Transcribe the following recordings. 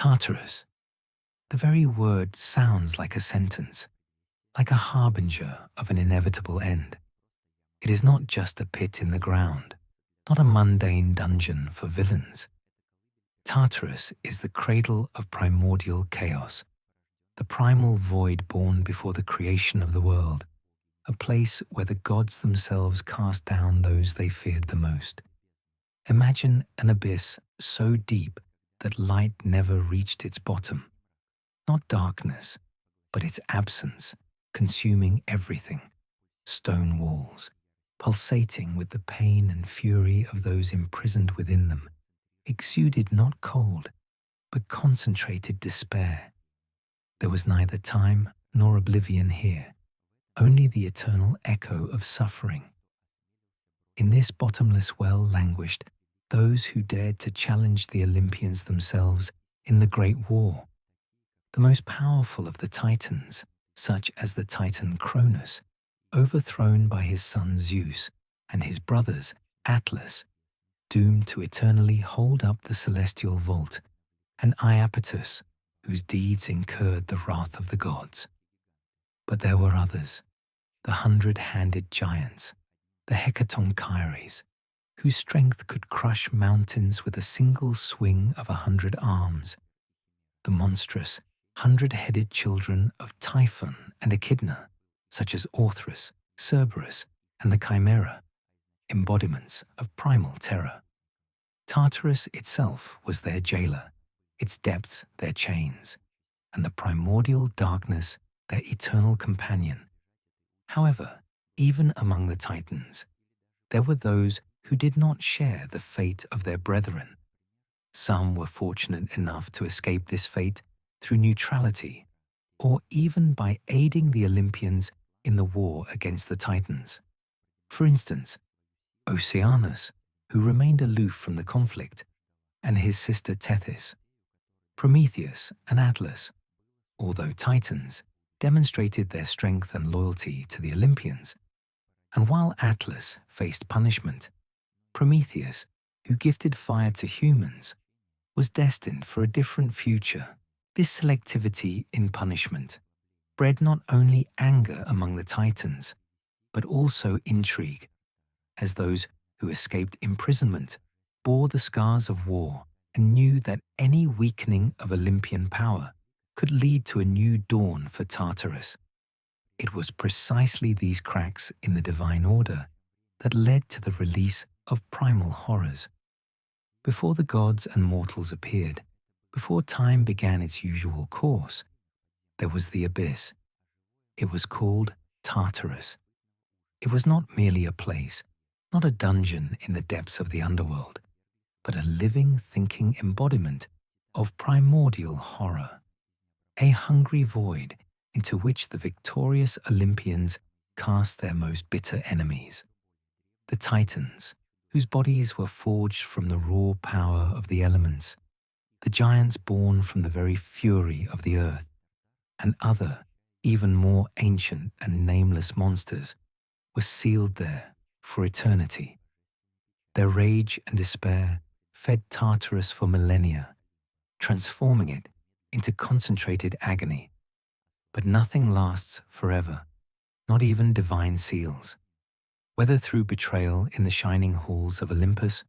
Tartarus. The very word sounds like a sentence, like a harbinger of an inevitable end. It is not just a pit in the ground, not a mundane dungeon for villains. Tartarus is the cradle of primordial chaos, the primal void born before the creation of the world, a place where the gods themselves cast down those they feared the most. Imagine an abyss so deep that light never reached its bottom. Not darkness, but its absence, consuming everything. Stone walls, pulsating with the pain and fury of those imprisoned within them, exuded not cold, but concentrated despair. There was neither time nor oblivion here, only the eternal echo of suffering. In this bottomless well languished those who dared to challenge the Olympians themselves in the Great War. The most powerful of the Titans, such as the Titan Cronus, overthrown by his son Zeus and his brothers Atlas, doomed to eternally hold up the celestial vault, and Iapetus, whose deeds incurred the wrath of the gods. But there were others, the 100-handed giants, the Cries, whose strength could crush mountains with a single swing of 100 arms, the monstrous 100-headed children of Typhon and Echidna, such as Othrys, Cerberus, and the Chimera, embodiments of primal terror. Tartarus itself was their jailer, its depths their chains, and the primordial darkness their eternal companion. However, even among the Titans, there were those who did not share the fate of their brethren. Some were fortunate enough to escape this fate through neutrality, or even by aiding the Olympians in the war against the Titans. For instance, Oceanus, who remained aloof from the conflict, and his sister Tethys. Prometheus and Atlas, although Titans, demonstrated their strength and loyalty to the Olympians. And while Atlas faced punishment, Prometheus, who gifted fire to humans, was destined for a different future. This selectivity in punishment bred not only anger among the Titans, but also intrigue, as those who escaped imprisonment bore the scars of war and knew that any weakening of Olympian power could lead to a new dawn for Tartarus. It was precisely these cracks in the divine order that led to the release of primal horrors. Before the gods and mortals appeared, before time began its usual course, there was the abyss. It was called Tartarus. It was not merely a place, not a dungeon in the depths of the underworld, but a living, thinking embodiment of primordial horror, a hungry void into which the victorious Olympians cast their most bitter enemies. The Titans, whose bodies were forged from the raw power of the elements, the giants born from the very fury of the earth, and other, even more ancient and nameless monsters, were sealed there for eternity. Their rage and despair fed Tartarus for millennia, transforming it into concentrated agony. But nothing lasts forever, not even divine seals. Whether through betrayal in the shining halls of Olympus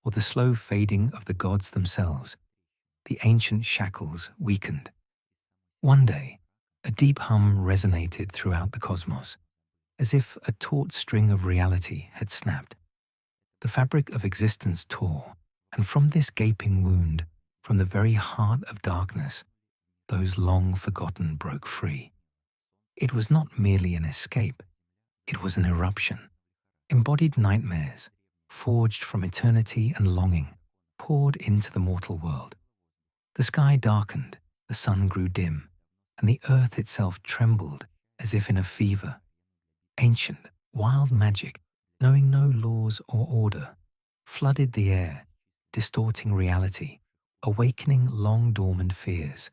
or the slow fading of the gods themselves, the ancient shackles weakened. One day, a deep hum resonated throughout the cosmos, as if a taut string of reality had snapped. The fabric of existence tore, and from this gaping wound, from the very heart of darkness, those long forgotten broke free. It was not merely an escape, it was an eruption. Embodied nightmares, forged from eternity and longing, poured into the mortal world. The sky darkened, the sun grew dim, and the earth itself trembled as if in a fever. Ancient, wild magic, knowing no laws or order, flooded the air, distorting reality, awakening long-dormant fears,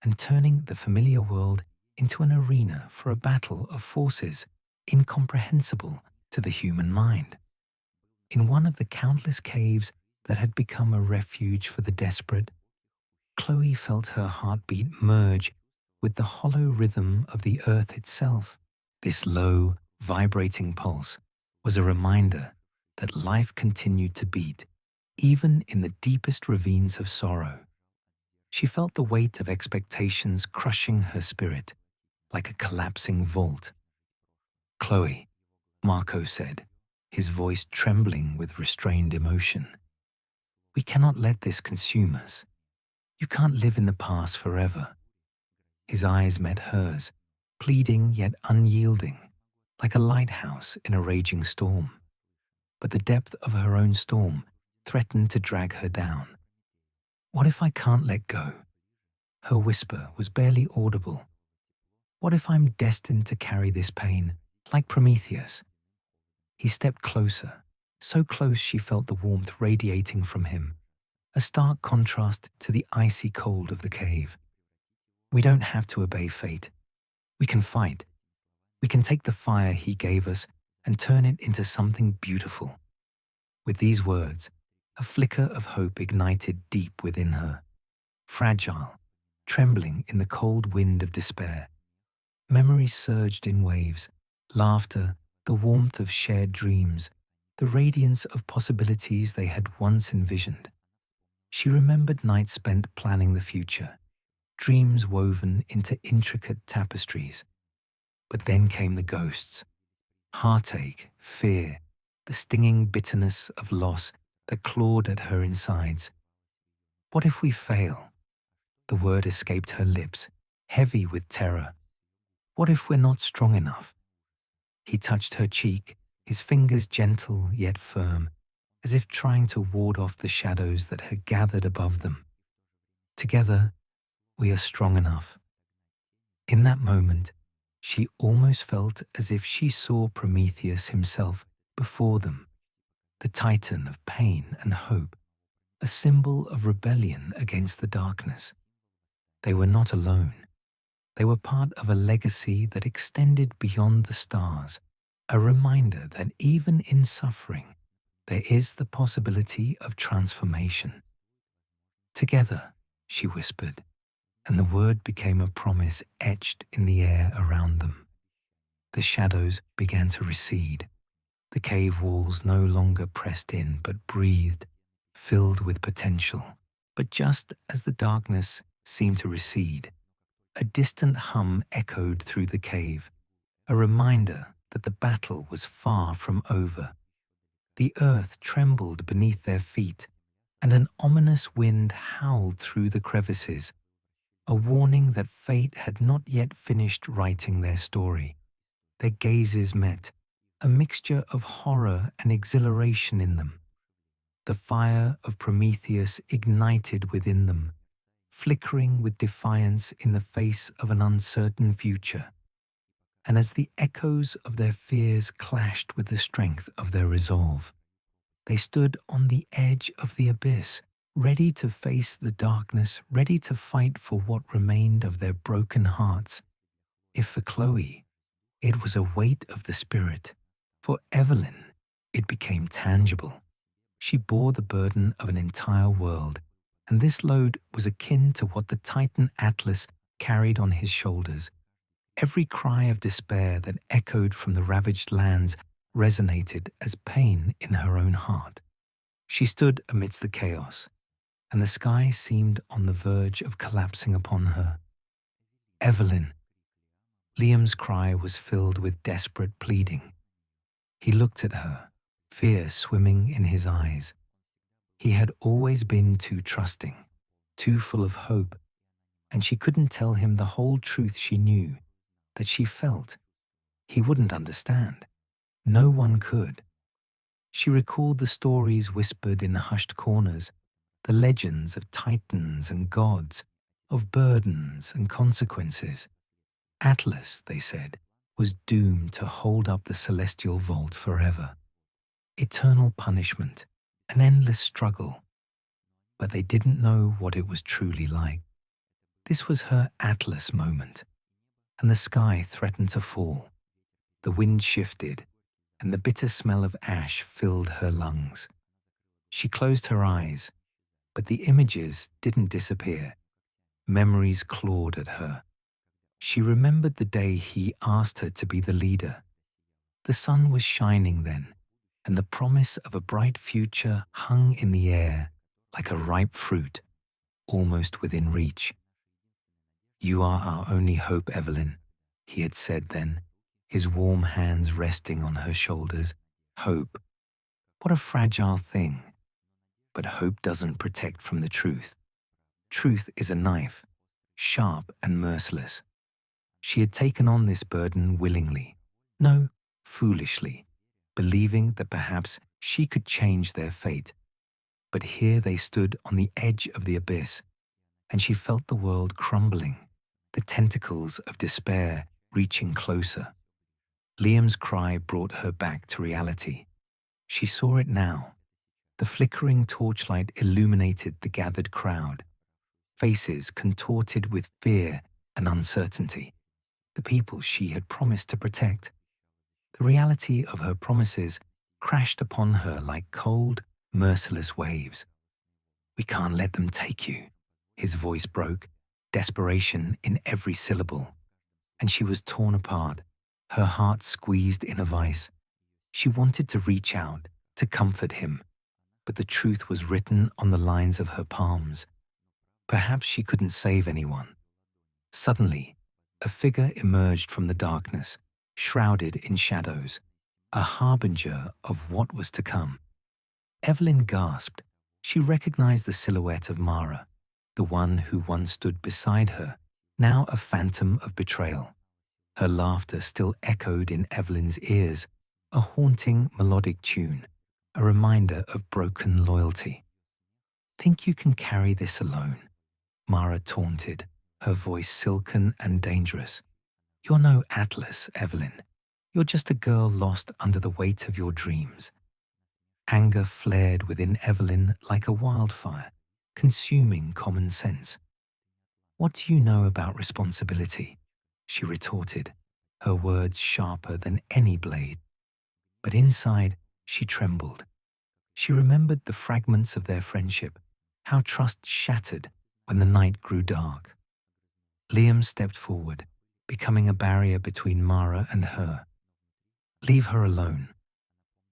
and turning the familiar world into an arena for a battle of forces incomprehensible to the human mind. In one of the countless caves that had become a refuge for the desperate, Chloe felt her heartbeat merge with the hollow rhythm of the earth itself. This low, vibrating pulse was a reminder that life continued to beat, even in the deepest ravines of sorrow. She felt the weight of expectations crushing her spirit like a collapsing vault. "Chloe," Marco said, his voice trembling with restrained emotion. "We cannot let this consume us. You can't live in the past forever." His eyes met hers, pleading yet unyielding, like a lighthouse in a raging storm. But the depth of her own storm threatened to drag her down. "What if I can't let go?" Her whisper was barely audible. "What if I'm destined to carry this pain, like Prometheus?" He stepped closer, so close she felt the warmth radiating from him, a stark contrast to the icy cold of the cave. "We don't have to obey fate. We can fight. We can take the fire he gave us and turn it into something beautiful." With these words, a flicker of hope ignited deep within her. Fragile, trembling in the cold wind of despair, memories surged in waves, laughter, the warmth of shared dreams, the radiance of possibilities they had once envisioned. She remembered nights spent planning the future, dreams woven into intricate tapestries. But then came the ghosts, heartache, fear, the stinging bitterness of loss that clawed at her insides. "What if we fail?" The word escaped her lips, heavy with terror. "What if we're not strong enough?" He touched her cheek, his fingers gentle yet firm, as if trying to ward off the shadows that had gathered above them. "Together, we are strong enough." In that moment, she almost felt as if she saw Prometheus himself before them, the titan of pain and hope, a symbol of rebellion against the darkness. They were not alone. They were part of a legacy that extended beyond the stars, a reminder that even in suffering, there is the possibility of transformation. "Together," she whispered, and the word became a promise etched in the air around them. The shadows began to recede. The cave walls no longer pressed in but breathed, filled with potential. But just as the darkness seemed to recede, a distant hum echoed through the cave, a reminder that the battle was far from over. The earth trembled beneath their feet, and an ominous wind howled through the crevices, a warning that fate had not yet finished writing their story. Their gazes met, a mixture of horror and exhilaration in them. The fire of Prometheus ignited within them, flickering with defiance in the face of an uncertain future. And as the echoes of their fears clashed with the strength of their resolve, they stood on the edge of the abyss, ready to face the darkness, ready to fight for what remained of their broken hearts. If for Chloe, it was a weight of the spirit, for Evelyn, it became tangible. She bore the burden of an entire world, and this load was akin to what the Titan Atlas carried on his shoulders. Every cry of despair that echoed from the ravaged lands resonated as pain in her own heart. She stood amidst the chaos, and the sky seemed on the verge of collapsing upon her. "Evelyn!" Liam's cry was filled with desperate pleading. He looked at her, fear swimming in his eyes. He had always been too trusting, too full of hope, and she couldn't tell him the whole truth she knew, that she felt. He wouldn't understand. No one could. She recalled the stories whispered in the hushed corners, the legends of titans and gods, of burdens and consequences. Atlas, they said, was doomed to hold up the celestial vault forever. Eternal punishment, an endless struggle. But they didn't know what it was truly like. This was her Atlas moment, and the sky threatened to fall. The wind shifted, and the bitter smell of ash filled her lungs. She closed her eyes, but the images didn't disappear. Memories clawed at her. She remembered the day he asked her to be the leader. The sun was shining then, and the promise of a bright future hung in the air like a ripe fruit, almost within reach. "You are our only hope, Evelyn," he had said then, his warm hands resting on her shoulders. Hope. What a fragile thing. But hope doesn't protect from the truth. Truth is a knife, sharp and merciless. She had taken on this burden willingly, no, foolishly, believing that perhaps she could change their fate. But here they stood on the edge of the abyss, and she felt the world crumbling, the tentacles of despair reaching closer. Liam's cry brought her back to reality. She saw it now. The flickering torchlight illuminated the gathered crowd, faces contorted with fear and uncertainty, the people she had promised to protect. The reality of her promises crashed upon her like cold, merciless waves. "We can't let them take you," his voice broke, desperation in every syllable. And she was torn apart, her heart squeezed in a vice. She wanted to reach out, to comfort him, but the truth was written on the lines of her palms. Perhaps she couldn't save anyone. Suddenly, a figure emerged from the darkness, shrouded in shadows, a harbinger of what was to come. Evelyn gasped. She recognized the silhouette of Mara, the one who once stood beside her, now a phantom of betrayal. Her laughter still echoed in Evelyn's ears, a haunting melodic tune, a reminder of broken loyalty. "Think you can carry this alone?" Mara taunted, her voice silken and dangerous. "You're no Atlas, Evelyn. You're just a girl lost under the weight of your dreams." Anger flared within Evelyn like a wildfire, consuming common sense. "What do you know about responsibility?" she retorted, her words sharper than any blade. But inside, she trembled. She remembered the fragments of their friendship, how trust shattered when the night grew dark. Liam stepped forward, becoming a barrier between Mara and her. "Leave her alone."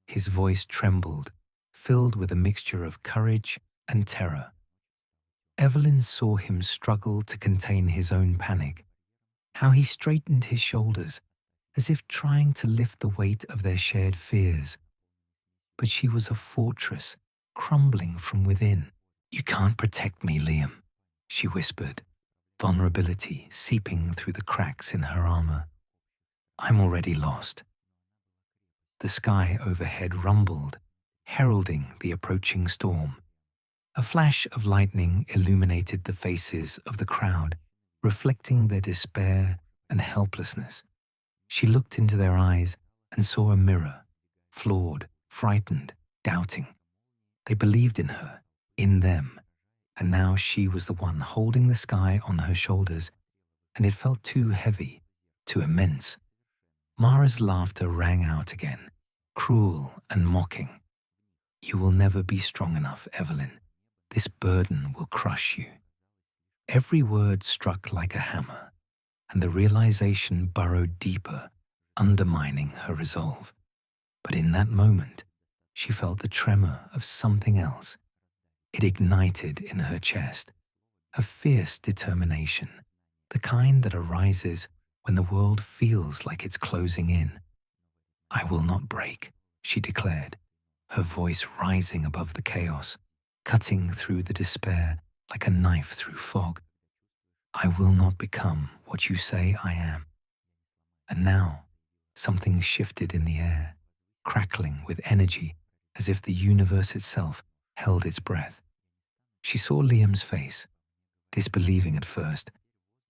His voice trembled, filled with a mixture of courage and terror. Evelyn saw him struggle to contain his own panic, how he straightened his shoulders, as if trying to lift the weight of their shared fears. But she was a fortress, crumbling from within. "You can't protect me, Liam," she whispered, vulnerability seeping through the cracks in her armor. "I'm already lost." The sky overhead rumbled, heralding the approaching storm. A flash of lightning illuminated the faces of the crowd, reflecting their despair and helplessness. She looked into their eyes and saw a mirror, flawed, frightened, doubting. They believed in her, in them, and now she was the one holding the sky on her shoulders, and it felt too heavy, too immense. Mara's laughter rang out again, cruel and mocking. "You will never be strong enough, Evelyn. This burden will crush you." Every word struck like a hammer, and the realization burrowed deeper, undermining her resolve. But in that moment, she felt the tremor of something else. It ignited in her chest, a fierce determination, the kind that arises when the world feels like it's closing in. "I will not break," she declared, her voice rising above the chaos, cutting through the despair like a knife through fog. "I will not become what you say I am." And now, something shifted in the air, crackling with energy as if the universe itself held its breath. She saw Liam's face, disbelieving at first,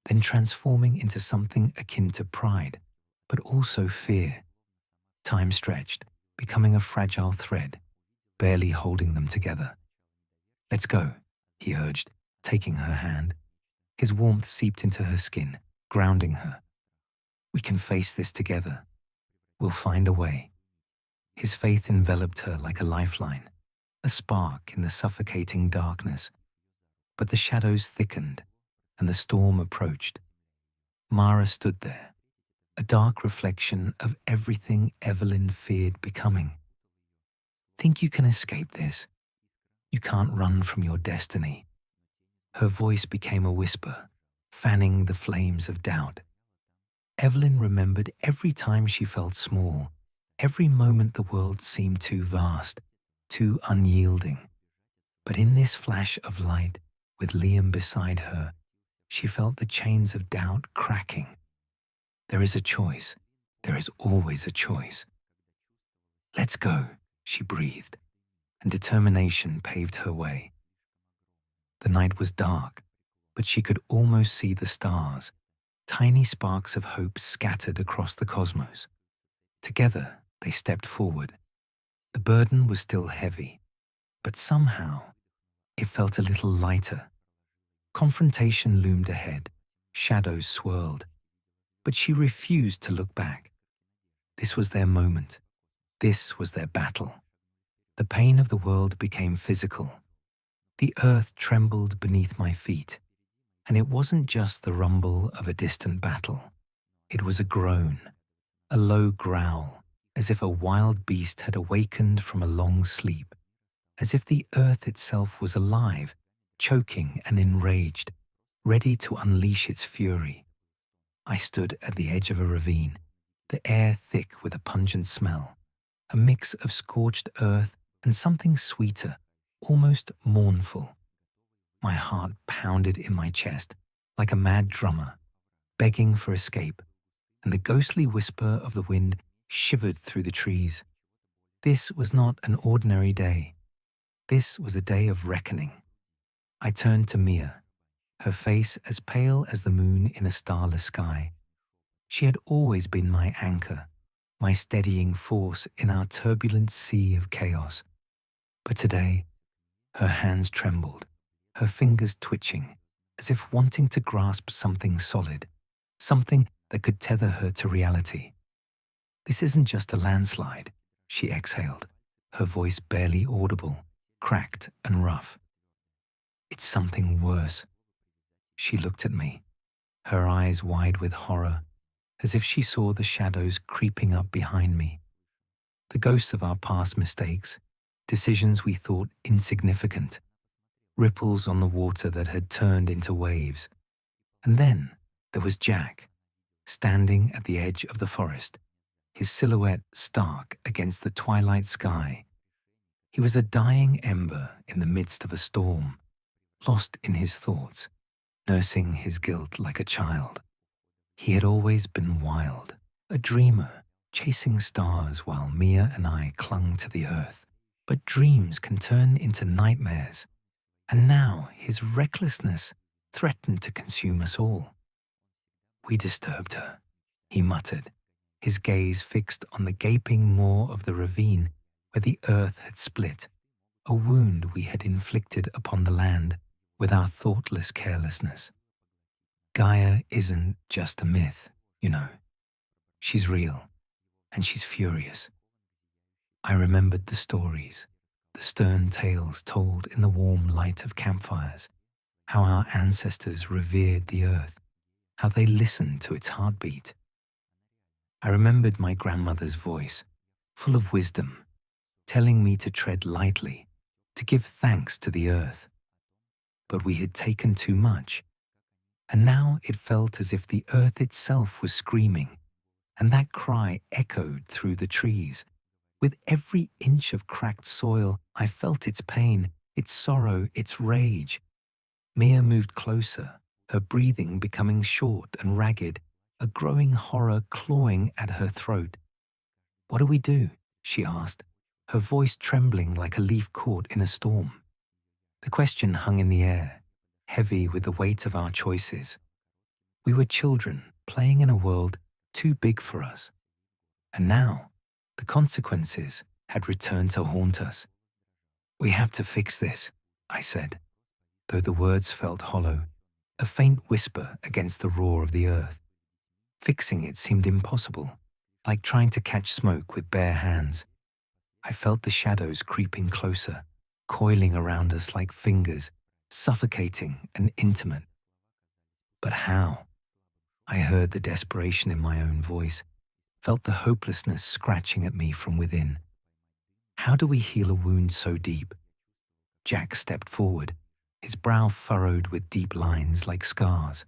then transforming into something akin to pride, but also fear. Time stretched, becoming a fragile thread, barely holding them together. "Let's go," he urged, taking her hand. His warmth seeped into her skin, grounding her. "We can face this together. We'll find a way." His faith enveloped her like a lifeline, a spark in the suffocating darkness. But the shadows thickened. and the storm approached. Mara stood there, a dark reflection of everything Evelyn feared becoming. Think you can escape this? You can't run from your destiny. Her voice became a whisper, fanning the flames of doubt. Evelyn remembered every time she felt small, every moment the world seemed too vast, too unyielding. But in this flash of light, with Liam beside her, she felt the chains of doubt cracking. There is a choice. There is always a choice. Let's go, she breathed, and determination paved her way. The night was dark, but she could almost see the stars, tiny sparks of hope scattered across the cosmos. Together, they stepped forward. The burden was still heavy, but somehow it felt a little lighter. Confrontation loomed ahead, shadows swirled, but she refused to look back. This was their moment. This was their battle. The pain of the world became physical. The earth trembled beneath my feet, and it wasn't just the rumble of a distant battle. It was a groan, a low growl, as if a wild beast had awakened from a long sleep, as if the earth itself was alive, choking and enraged, ready to unleash its fury. I stood at the edge of a ravine, the air thick with a pungent smell, a mix of scorched earth and something sweeter, almost mournful. My heart pounded in my chest like a mad drummer, begging for escape, and the ghostly whisper of the wind shivered through the trees. This was not an ordinary day. This was a day of reckoning. I turned to Mia, her face as pale as the moon in a starless sky. She had always been my anchor, my steadying force in our turbulent sea of chaos. But today, her hands trembled, her fingers twitching, as if wanting to grasp something solid, something that could tether her to reality. This isn't just a landslide, she exhaled, her voice barely audible, cracked and rough. It's something worse. She looked at me, her eyes wide with horror, as if she saw the shadows creeping up behind me. The ghosts of our past mistakes, decisions we thought insignificant, ripples on the water that had turned into waves. And then there was Jack, standing at the edge of the forest, his silhouette stark against the twilight sky. He was a dying ember in the midst of a storm, lost in his thoughts, nursing his guilt like a child. He had always been wild, a dreamer, chasing stars while Mia and I clung to the earth. But dreams can turn into nightmares, and now his recklessness threatened to consume us all. We disturbed her, he muttered, his gaze fixed on the gaping maw of the ravine where the earth had split, a wound we had inflicted upon the land with our thoughtless carelessness. Gaia isn't just a myth, you know. She's real, and she's furious. I remembered the stories, the stern tales told in the warm light of campfires, how our ancestors revered the earth, how they listened to its heartbeat. I remembered my grandmother's voice, full of wisdom, telling me to tread lightly, to give thanks to the earth. But we had taken too much, and now it felt as if the earth itself was screaming, and that cry echoed through the trees. With every inch of cracked soil, I felt its pain, its sorrow, its rage. Mia moved closer, her breathing becoming short and ragged, a growing horror clawing at her throat. "What do we do?" she asked, her voice trembling like a leaf caught in a storm. The question hung in the air, heavy with the weight of our choices. We were children playing in a world too big for us. And now, the consequences had returned to haunt us. "We have to fix this," I said, though the words felt hollow, a faint whisper against the roar of the earth. Fixing it seemed impossible, like trying to catch smoke with bare hands. I felt the shadows creeping closer, coiling around us like fingers, suffocating and intimate. But how? I heard the desperation in my own voice, felt the hopelessness scratching at me from within. How do we heal a wound so deep? Jack stepped forward, his brow furrowed with deep lines like scars.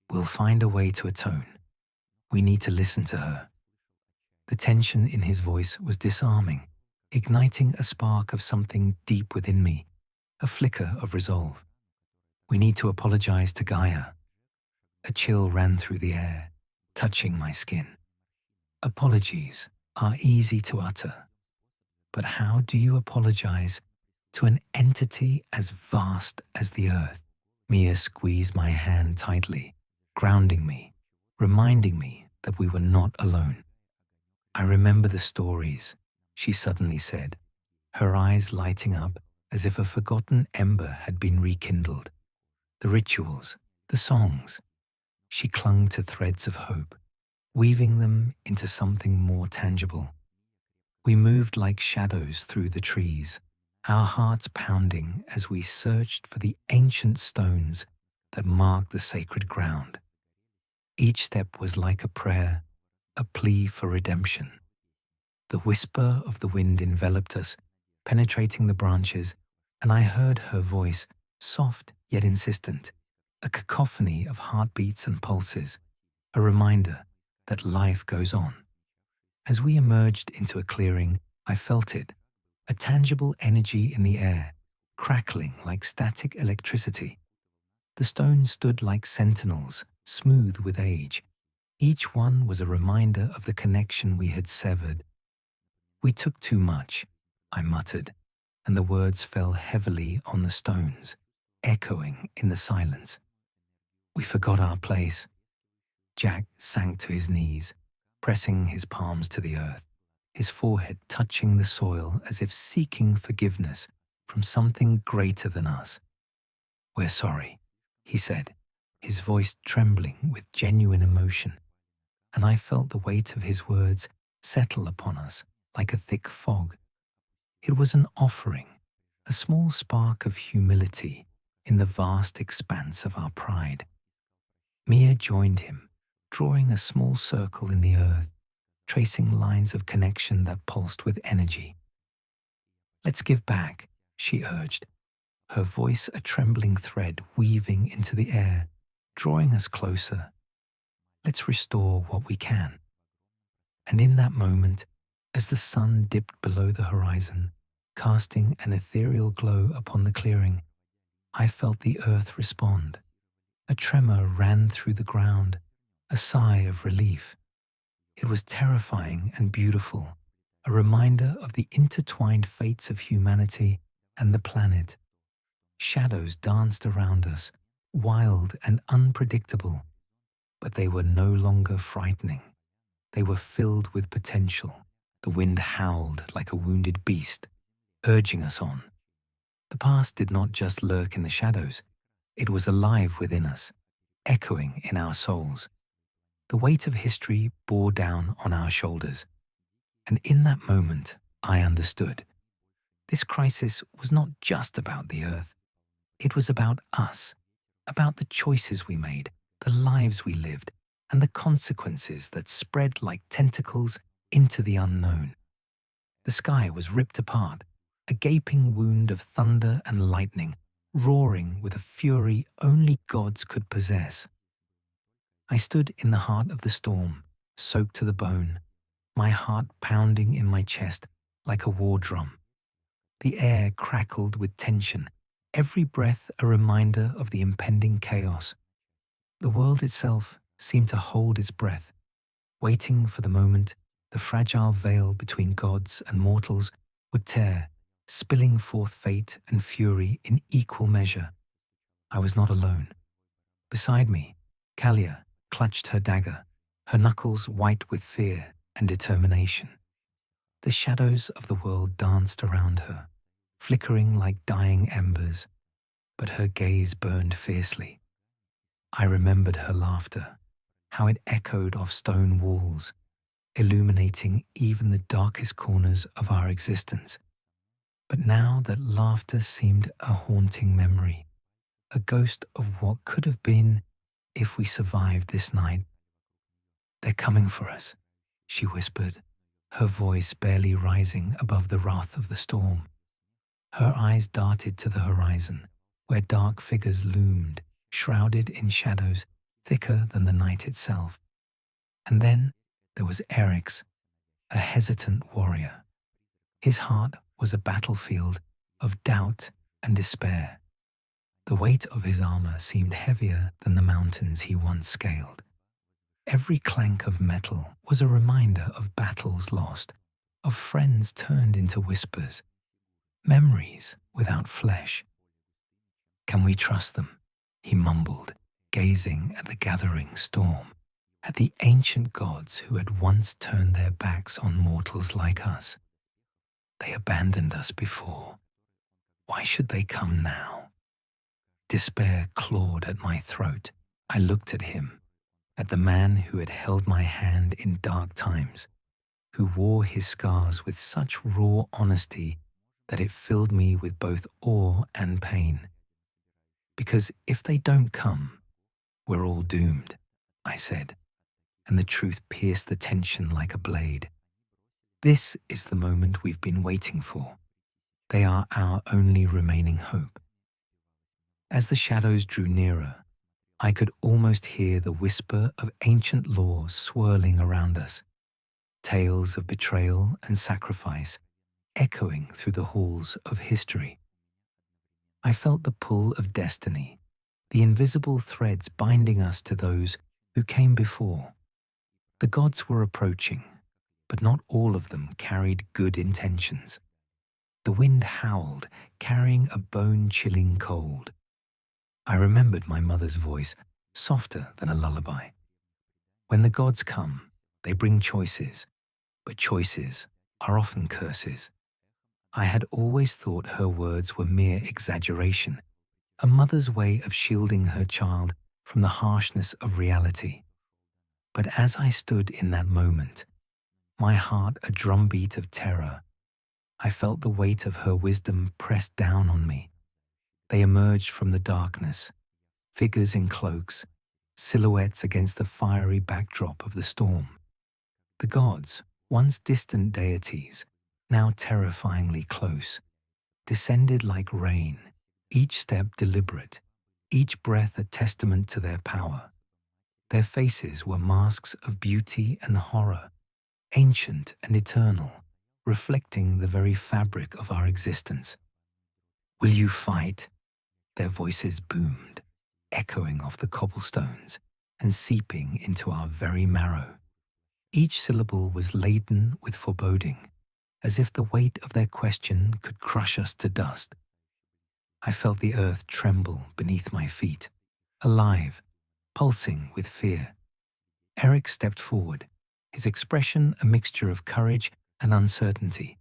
We'll find a way to atone. We need to listen to her. The tension in his voice was disarming, igniting a spark of something deep within me, a flicker of resolve. We need to apologize to Gaia. A chill ran through the air, touching my skin. Apologies are easy to utter, but how do you apologize to an entity as vast as the earth? Mia squeezed my hand tightly, grounding me, reminding me that we were not alone. I remember the stories, she suddenly said, her eyes lighting up as if a forgotten ember had been rekindled. The rituals, the songs. She clung to threads of hope, weaving them into something more tangible. We moved like shadows through the trees, our hearts pounding as we searched for the ancient stones that marked the sacred ground. Each step was like a prayer, a plea for redemption. The whisper of the wind enveloped us, penetrating the branches, and I heard her voice, soft yet insistent, a cacophony of heartbeats and pulses, a reminder that life goes on. As we emerged into a clearing, I felt it, a tangible energy in the air, crackling like static electricity. The stones stood like sentinels, smooth with age. Each one was a reminder of the connection we had severed. We took too much, I muttered, and the words fell heavily on the stones, echoing in the silence. We forgot our place. Jack sank to his knees, pressing his palms to the earth, his forehead touching the soil as if seeking forgiveness from something greater than us. "We're sorry," he said, his voice trembling with genuine emotion, and I felt the weight of his words settle upon us like a thick fog. It was an offering, a small spark of humility in the vast expanse of our pride. Mia joined him, drawing a small circle in the earth, tracing lines of connection that pulsed with energy. "Let's give back," she urged, her voice a trembling thread weaving into the air, drawing us closer. "Let's restore what we can." And in that moment, as the sun dipped below the horizon, casting an ethereal glow upon the clearing, I felt the earth respond. A tremor ran through the ground, a sigh of relief. It was terrifying and beautiful, a reminder of the intertwined fates of humanity and the planet. Shadows danced around us, wild and unpredictable, but they were no longer frightening. They were filled with potential. The wind howled like a wounded beast, urging us on. The past did not just lurk in the shadows. It was alive within us, echoing in our souls. The weight of history bore down on our shoulders. And in that moment, I understood. This crisis was not just about the earth. It was about us, about the choices we made, the lives we lived, and the consequences that spread like tentacles into the unknown. The sky was ripped apart, a gaping wound of thunder and lightning, roaring with a fury only gods could possess. I stood in the heart of the storm, soaked to the bone, my heart pounding in my chest like a war drum. The air crackled with tension, every breath a reminder of the impending chaos. The world itself seemed to hold its breath, waiting for the moment the fragile veil between gods and mortals would tear, spilling forth fate and fury in equal measure. I was not alone. Beside me, Kalia clutched her dagger, her knuckles white with fear and determination. The shadows of the world danced around her, flickering like dying embers, but her gaze burned fiercely. I remembered her laughter, how it echoed off stone walls, illuminating even the darkest corners of our existence. But now that laughter seemed a haunting memory, a ghost of what could have been, If we survive this night, they're coming for us, she whispered, her voice barely rising above the wrath of the storm. Her eyes darted to the horizon, where dark figures loomed, shrouded in shadows thicker than the night itself. And then there was Eric's, a hesitant warrior. His heart was a battlefield of doubt and despair. The weight of his armor seemed heavier than the mountains he once scaled. Every clank of metal was a reminder of battles lost, of friends turned into whispers, memories without flesh. "Can we trust them?" he mumbled, gazing at the gathering storm, at the ancient gods who had once turned their backs on mortals like us. They abandoned us before. Why should they come now? Despair clawed at my throat. I looked at him, at the man who had held my hand in dark times, who wore his scars with such raw honesty that it filled me with both awe and pain. "Because if they don't come, we're all doomed," I said, and the truth pierced the tension like a blade. "This is the moment we've been waiting for. They are our only remaining hope." As the shadows drew nearer, I could almost hear the whisper of ancient lore swirling around us, tales of betrayal and sacrifice echoing through the halls of history. I felt the pull of destiny, the invisible threads binding us to those who came before. The gods were approaching, but not all of them carried good intentions. The wind howled, carrying a bone-chilling cold. I remembered my mother's voice, softer than a lullaby. "When the gods come, they bring choices, but choices are often curses." I had always thought her words were mere exaggeration, a mother's way of shielding her child from the harshness of reality. But as I stood in that moment, my heart a drumbeat of terror, I felt the weight of her wisdom pressed down on me. They emerged from the darkness, figures in cloaks, silhouettes against the fiery backdrop of the storm. The gods, once distant deities, now terrifyingly close, descended like rain, each step deliberate, each breath a testament to their power. Their faces were masks of beauty and horror, ancient and eternal, reflecting the very fabric of our existence. "Will you fight?" Their voices boomed, echoing off the cobblestones and seeping into our very marrow. Each syllable was laden with foreboding, as if the weight of their question could crush us to dust. I felt the earth tremble beneath my feet, alive, pulsing with fear. Eric stepped forward, his expression a mixture of courage and uncertainty,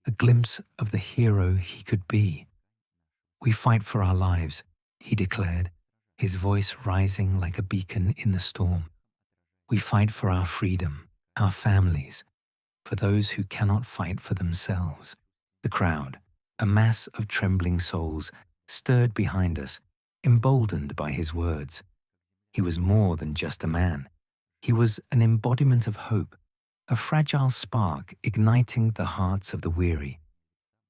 a glimpse of the hero he could be. "We fight for our lives," he declared, his voice rising like a beacon in the storm. "We fight for our freedom, our families, for those who cannot fight for themselves." The crowd, a mass of trembling souls, stirred behind us, emboldened by his words. He was more than just a man. He was an embodiment of hope, a fragile spark igniting the hearts of the weary.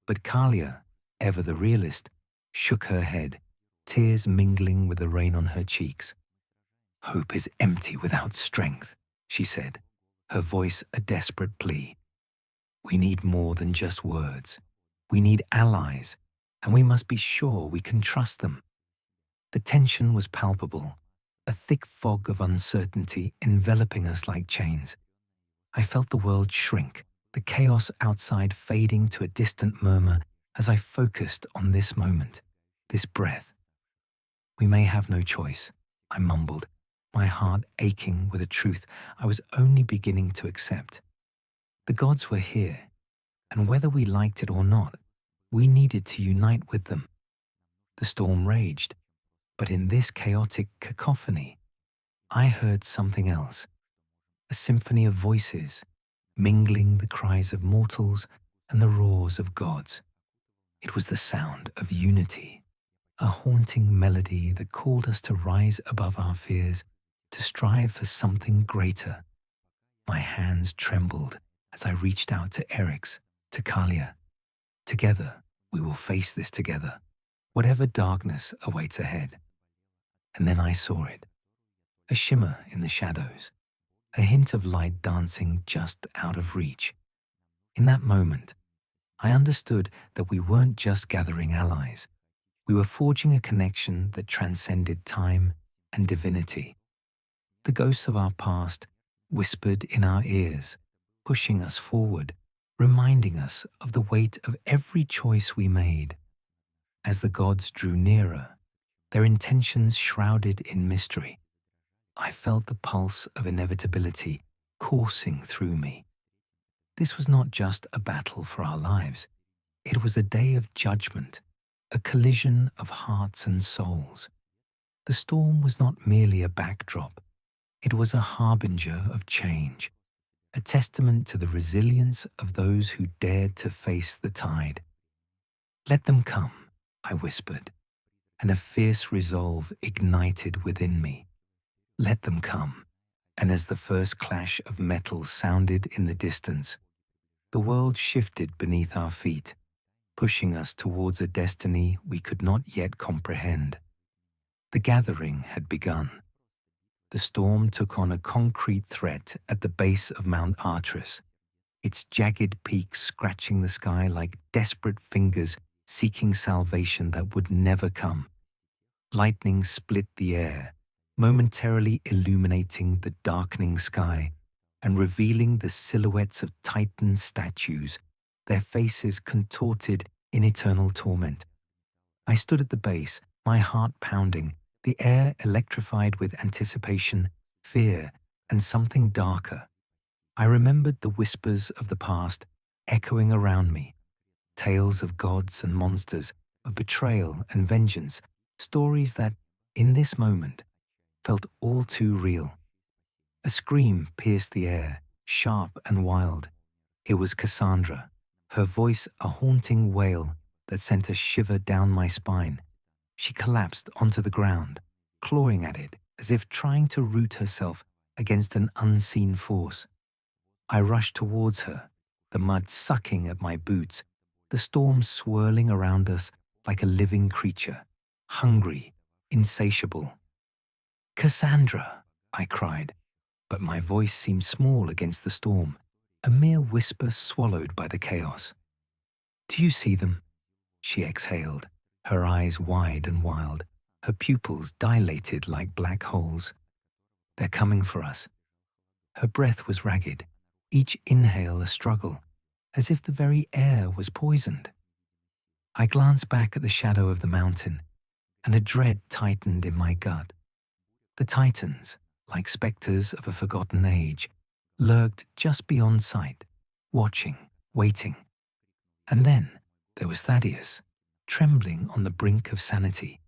But Kalia, ever the realist, shook her head, tears mingling with the rain on her cheeks. "Hope is empty without strength," she said, her voice a desperate plea. "We need more than just words. We need allies, and we must be sure we can trust them." The tension was palpable, a thick fog of uncertainty enveloping us like chains. I felt the world shrink, the chaos outside fading to a distant murmur as I focused on this moment, this breath. "We may have no choice," I mumbled, my heart aching with a truth I was only beginning to accept. The gods were here, and whether we liked it or not, we needed to unite with them. The storm raged, but in this chaotic cacophony, I heard something else, a symphony of voices, mingling the cries of mortals and the roars of gods. It was the sound of unity, a haunting melody that called us to rise above our fears, to strive for something greater. My hands trembled as I reached out to Eric's, to Kalia. Together, we will face this together, whatever darkness awaits ahead. And then I saw it, a shimmer in the shadows, a hint of light dancing just out of reach. In that moment, I understood that we weren't just gathering allies. We were forging a connection that transcended time and divinity. The ghosts of our past whispered in our ears, pushing us forward, reminding us of the weight of every choice we made. As the gods drew nearer, their intentions shrouded in mystery, I felt the pulse of inevitability coursing through me. This was not just a battle for our lives. It was a day of judgment, a collision of hearts and souls. The storm was not merely a backdrop. It was a harbinger of change, a testament to the resilience of those who dared to face the tide. "Let them come," I whispered, and a fierce resolve ignited within me. Let them come, and as the first clash of metal sounded in the distance, the world shifted beneath our feet, pushing us towards a destiny we could not yet comprehend. The gathering had begun. The storm took on a concrete threat at the base of Mount Othrys, its jagged peaks scratching the sky like desperate fingers seeking salvation that would never come. Lightning split the air, momentarily illuminating the darkening sky and revealing the silhouettes of Titan statues, their faces contorted in eternal torment. I stood at the base, my heart pounding, the air electrified with anticipation, fear, and something darker. I remembered the whispers of the past echoing around me, tales of gods and monsters, of betrayal and vengeance, stories that, in this moment, felt all too real. A scream pierced the air, sharp and wild. It was Cassandra, her voice a haunting wail that sent a shiver down my spine. She collapsed onto the ground, clawing at it as if trying to root herself against an unseen force. I rushed towards her, the mud sucking at my boots, the storm swirling around us like a living creature, hungry, insatiable. "Cassandra," I cried, but my voice seemed small against the storm, a mere whisper swallowed by the chaos. "Do you see them?" She exhaled, her eyes wide and wild, her pupils dilated like black holes. "They're coming for us." Her breath was ragged, each inhale a struggle, as if the very air was poisoned. I glanced back at the shadow of the mountain, and a dread tightened in my gut. The Titans, like specters of a forgotten age, lurked just beyond sight, watching, waiting. And then there was Thaddeus, trembling on the brink of sanity,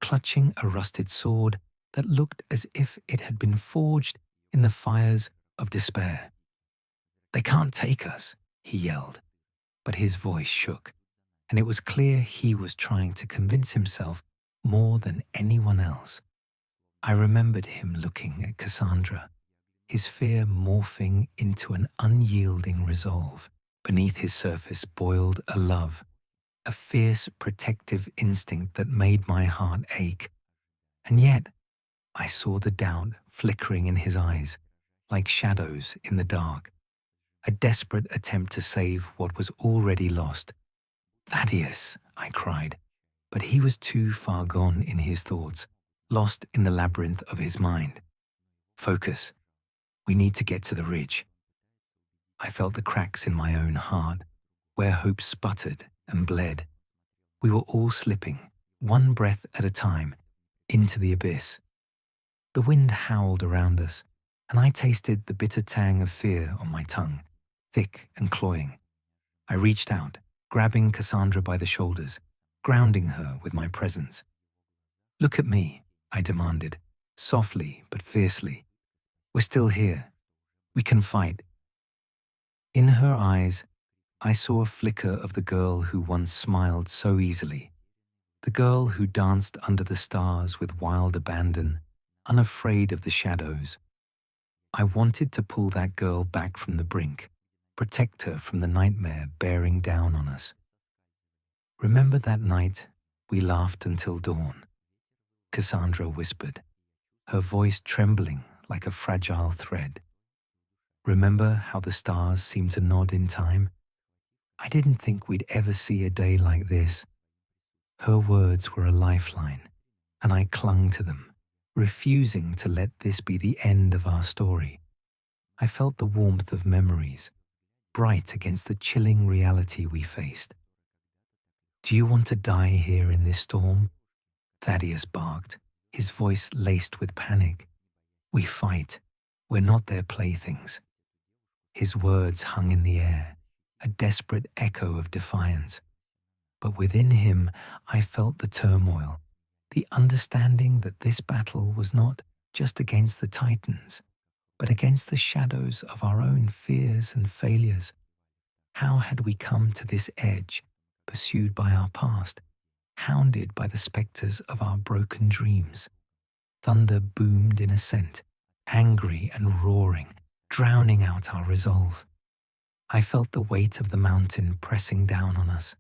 clutching a rusted sword that looked as if it had been forged in the fires of despair. "They can't take us," he yelled, but his voice shook, and it was clear he was trying to convince himself more than anyone else. I remembered him looking at Cassandra, his fear morphing into an unyielding resolve. Beneath his surface boiled a love, a fierce protective instinct that made my heart ache. And yet, I saw the doubt flickering in his eyes, like shadows in the dark, a desperate attempt to save what was already lost. "Thaddeus," I cried, but he was too far gone in his thoughts, lost in the labyrinth of his mind. "Focus. We need to get to the ridge." I felt the cracks in my own heart, where hope sputtered and bled. We were all slipping, one breath at a time, into the abyss. The wind howled around us, and I tasted the bitter tang of fear on my tongue, thick and cloying. I reached out, grabbing Cassandra by the shoulders, grounding her with my presence. "Look at me," I demanded, softly but fiercely. "We're still here. We can fight." In her eyes, I saw a flicker of the girl who once smiled so easily. The girl who danced under the stars with wild abandon, unafraid of the shadows. I wanted to pull that girl back from the brink, protect her from the nightmare bearing down on us. Remember that night we laughed until dawn? Cassandra whispered, her voice trembling like a fragile thread. Remember how the stars seemed to nod in time? I didn't think we'd ever see a day like this. Her words were a lifeline, and I clung to them, refusing to let this be the end of our story. I felt the warmth of memories, bright against the chilling reality we faced. Do you want to die here in this storm? Thaddeus barked, his voice laced with panic. We fight. We're not their playthings. His words hung in the air, a desperate echo of defiance. But within him, I felt the turmoil, the understanding that this battle was not just against the Titans, but against the shadows of our own fears and failures. How had we come to this edge, pursued by our past, hounded by the spectres of our broken dreams? Thunder boomed in ascent, angry and roaring, drowning out our resolve. I felt the weight of the mountain pressing down on us.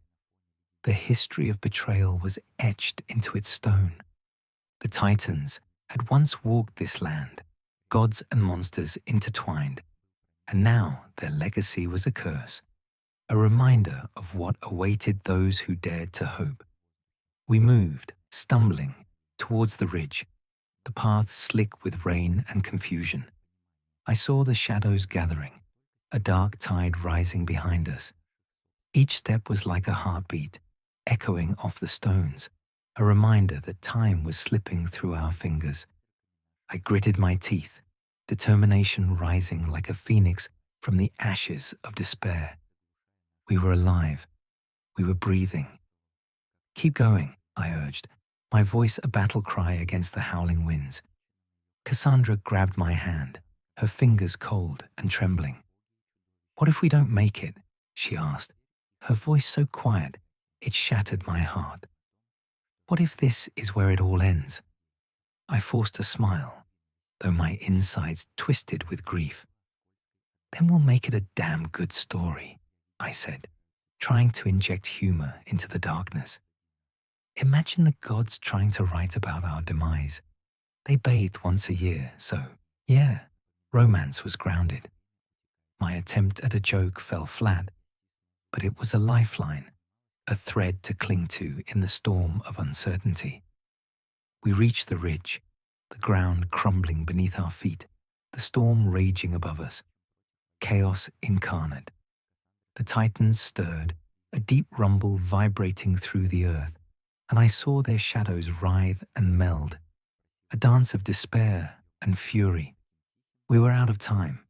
The history of betrayal was etched into its stone. The Titans had once walked this land, gods and monsters intertwined, and now their legacy was a curse, a reminder of what awaited those who dared to hope. We moved, stumbling, towards the ridge, the path slick with rain and confusion. I saw the shadows gathering, a dark tide rising behind us. Each step was like a heartbeat, echoing off the stones, a reminder that time was slipping through our fingers. I gritted my teeth, determination rising like a phoenix from the ashes of despair. We were alive. We were breathing. Keep going, I urged, my voice a battle cry against the howling winds. Cassandra grabbed my hand, her fingers cold and trembling. What if we don't make it? She asked, her voice so quiet it shattered my heart. What if this is where it all ends? I forced a smile, though my insides twisted with grief. Then we'll make it a damn good story, I said, trying to inject humor into the darkness. Imagine the gods trying to write about our demise. They bathed once a year, so, yeah, romance was grounded. My attempt at a joke fell flat, but it was a lifeline, a thread to cling to in the storm of uncertainty. We reached the ridge, the ground crumbling beneath our feet, the storm raging above us. Chaos incarnate. The Titans stirred, a deep rumble vibrating through the earth, and I saw their shadows writhe and meld, a dance of despair and fury. We were out of time.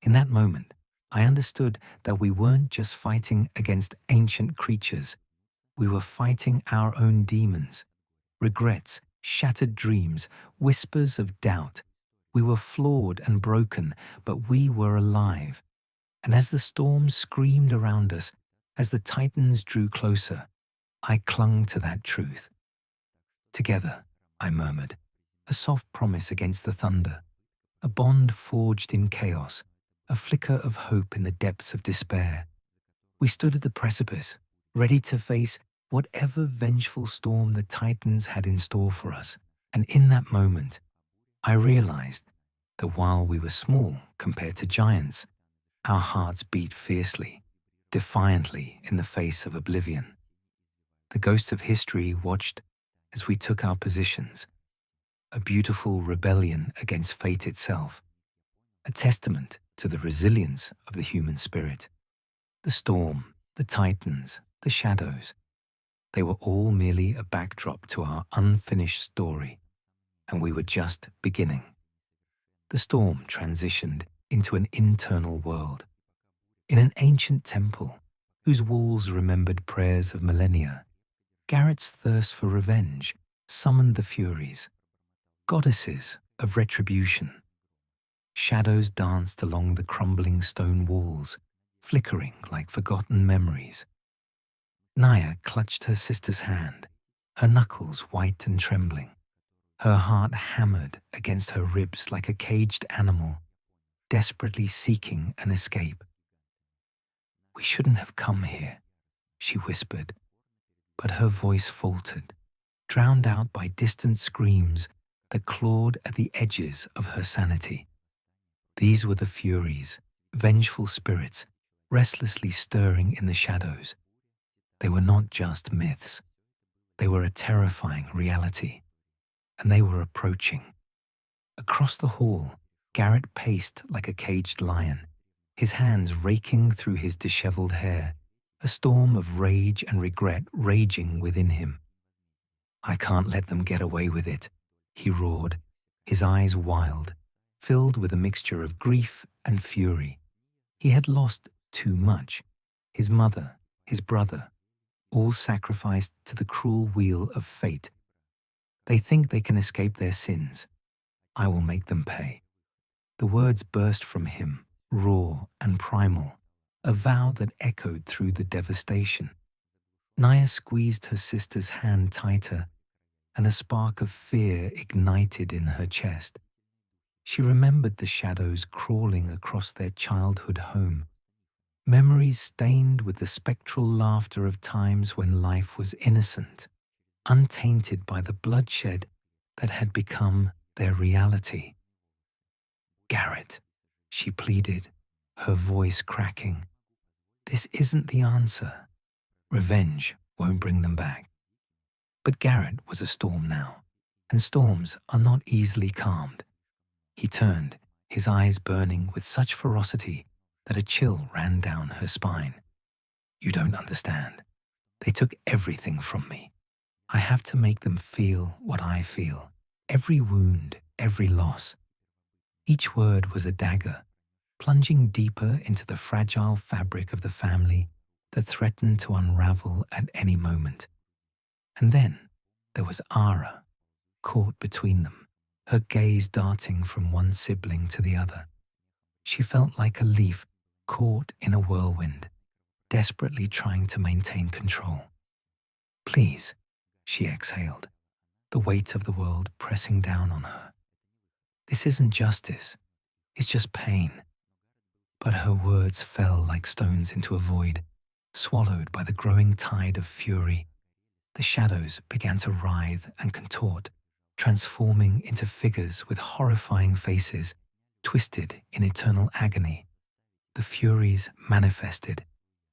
In that moment, I understood that we weren't just fighting against ancient creatures. We were fighting our own demons, regrets, shattered dreams, whispers of doubt. We were flawed and broken, but we were alive. And as the storm screamed around us, as the Titans drew closer, I clung to that truth. Together, I murmured, a soft promise against the thunder, a bond forged in chaos, a flicker of hope in the depths of despair. We stood at the precipice, ready to face whatever vengeful storm the Titans had in store for us. And in that moment, I realized that while we were small compared to giants, our hearts beat fiercely, defiantly in the face of oblivion. The ghosts of history watched as we took our positions, a beautiful rebellion against fate itself, a testament to the resilience of the human spirit. The storm, the Titans, the shadows, they were all merely a backdrop to our unfinished story, and we were just beginning. The storm transitioned into an internal world. In an ancient temple, whose walls remembered prayers of millennia, Garrett's thirst for revenge summoned the Furies, goddesses of retribution. Shadows danced along the crumbling stone walls, flickering like forgotten memories. Naya clutched her sister's hand, her knuckles white and trembling, her heart hammered against her ribs like a caged animal, desperately seeking an escape. "We shouldn't have come here," she whispered, but her voice faltered, drowned out by distant screams that clawed at the edges of her sanity. These were the Furies, vengeful spirits, restlessly stirring in the shadows. They were not just myths. They were a terrifying reality, and they were approaching. Across the hall, Garrett paced like a caged lion, his hands raking through his disheveled hair, a storm of rage and regret raging within him. "I can't let them get away with it," he roared, his eyes wild, filled with a mixture of grief and fury. He had lost too much. His mother, his brother, all sacrificed to the cruel wheel of fate. They think they can escape their sins. I will make them pay. The words burst from him, raw and primal, a vow that echoed through the devastation. Naya squeezed her sister's hand tighter, and a spark of fear ignited in her chest. She remembered the shadows crawling across their childhood home, memories stained with the spectral laughter of times when life was innocent, untainted by the bloodshed that had become their reality. "Garrett," she pleaded, her voice cracking, "this isn't the answer. Revenge won't bring them back." But Garrett was a storm now, and storms are not easily calmed. He turned, his eyes burning with such ferocity that a chill ran down her spine. "You don't understand. They took everything from me. I have to make them feel what I feel. Every wound, every loss." Each word was a dagger, plunging deeper into the fragile fabric of the family that threatened to unravel at any moment. And then there was Ara, caught between them, her gaze darting from one sibling to the other. She felt like a leaf caught in a whirlwind, desperately trying to maintain control. "Please," she exhaled, the weight of the world pressing down on her. "This isn't justice, it's just pain." But her words fell like stones into a void, swallowed by the growing tide of fury. The shadows began to writhe and contort, transforming into figures with horrifying faces, twisted in eternal agony. The Furies manifested,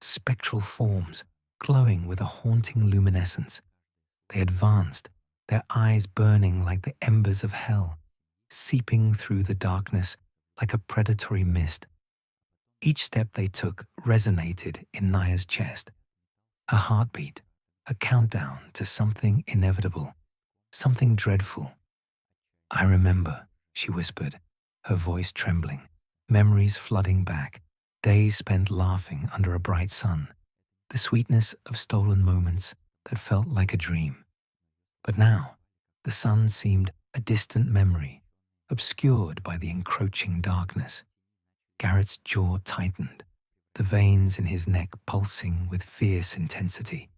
spectral forms glowing with a haunting luminescence. They advanced, their eyes burning like the embers of hell, seeping through the darkness like a predatory mist. Each step they took resonated in Naya's chest. A heartbeat, a countdown to something inevitable, something dreadful. "I remember," she whispered, her voice trembling, memories flooding back, days spent laughing under a bright sun, the sweetness of stolen moments that felt like a dream. But now, the sun seemed a distant memory, obscured by the encroaching darkness. Garrett's jaw tightened, the veins in his neck pulsing with fierce intensity.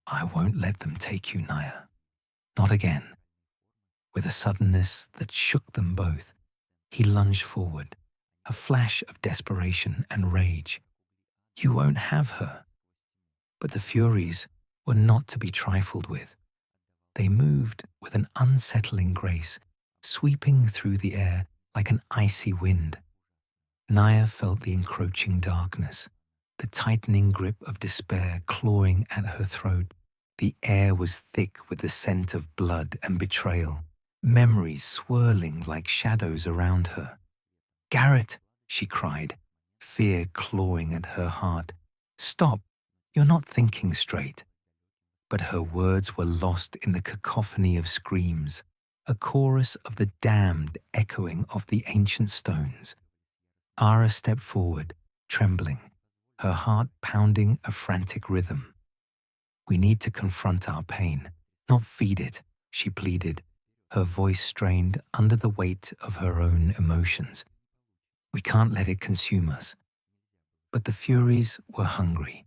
"I won't let them take you, Naya. Not again." With a suddenness that shook them both, he lunged forward, a flash of desperation and rage. "You won't have her." But the Furies were not to be trifled with. They moved with an unsettling grace, sweeping through the air like an icy wind. Naya felt the encroaching darkness, the tightening grip of despair clawing at her throat. The air was thick with the scent of blood and betrayal, memories swirling like shadows around her. "Garrett," she cried, fear clawing at her heart. "Stop, you're not thinking straight." But her words were lost in the cacophony of screams, a chorus of the damned echoing off the ancient stones. Ara stepped forward, trembling, her heart pounding a frantic rhythm. "We need to confront our pain, not feed it," she pleaded, her voice strained under the weight of her own emotions. "We can't let it consume us." But the Furies were hungry,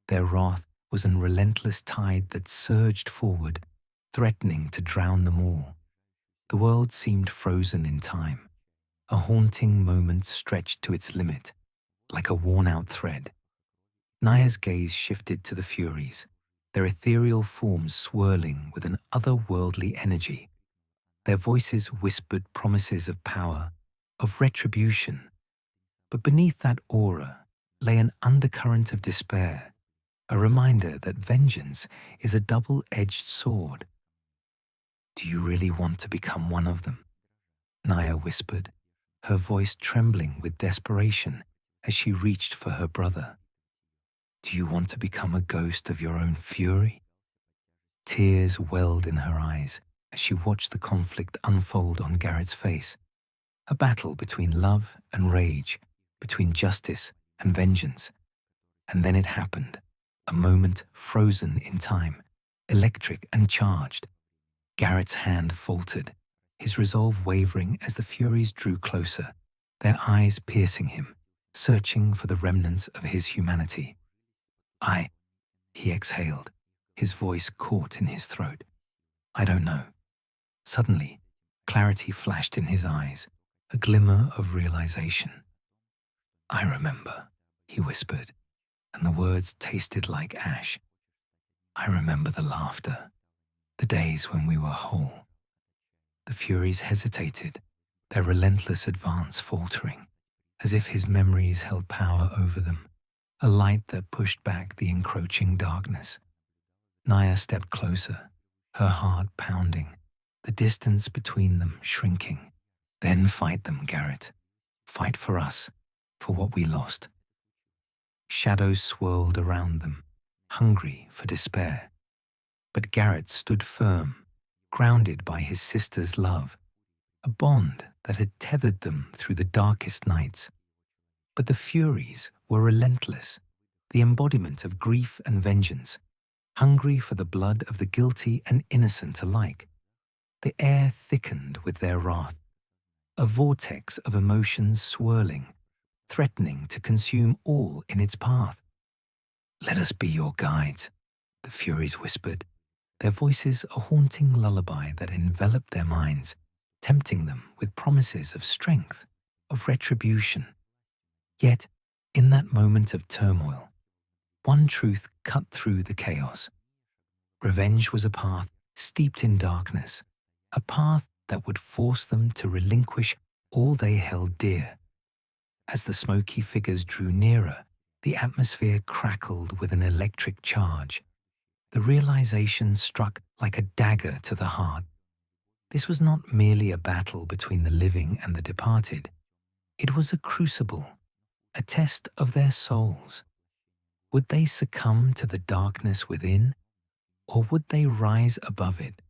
their wrath was an relentless tide that surged forward, threatening to drown them all. The world seemed frozen in time. A haunting moment stretched to its limit, like a worn-out thread. Naya's gaze shifted to the Furies, their ethereal forms swirling with an otherworldly energy. Their voices whispered promises of power, of retribution. But beneath that aura lay an undercurrent of despair, a reminder that vengeance is a double-edged sword. "Do you really want to become one of them?" Naya whispered, her voice trembling with desperation as she reached for her brother. "Do you want to become a ghost of your own fury?" Tears welled in her eyes as she watched the conflict unfold on Garrett's face. A battle between love and rage, between justice and vengeance. And then it happened, a moment frozen in time, electric and charged. Garrett's hand faltered, his resolve wavering as the Furies drew closer, their eyes piercing him, searching for the remnants of his humanity. He exhaled, his voice caught in his throat. "I don't know." Suddenly, clarity flashed in his eyes, a glimmer of realization. "I remember," he whispered, and the words tasted like ash. "I remember the laughter, the days when we were whole." The Furies hesitated, their relentless advance faltering, as if his memories held power over them, a light that pushed back the encroaching darkness. Naya stepped closer, her heart pounding, the distance between them shrinking. "Then fight them, Garrett. Fight for us, for what we lost." Shadows swirled around them, hungry for despair. But Garrett stood firm, grounded by his sister's love, a bond that had tethered them through the darkest nights. But the Furies were relentless, the embodiment of grief and vengeance, hungry for the blood of the guilty and innocent alike. The air thickened with their wrath, a vortex of emotions swirling, threatening to consume all in its path. "Let us be your guides," the Furies whispered, their voices a haunting lullaby that enveloped their minds, tempting them with promises of strength, of retribution. Yet, in that moment of turmoil, one truth cut through the chaos. Revenge was a path steeped in darkness, a path that would force them to relinquish all they held dear. As the smoky figures drew nearer, the atmosphere crackled with an electric charge. The realization struck like a dagger to the heart. This was not merely a battle between the living and the departed. It was a crucible, a test of their souls. Would they succumb to the darkness within, or would they rise above it,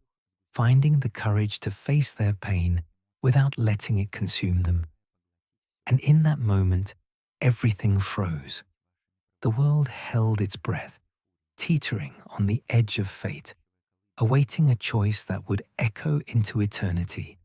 finding the courage to face their pain without letting it consume them? And in that moment, everything froze. The world held its breath, teetering on the edge of fate, awaiting a choice that would echo into eternity.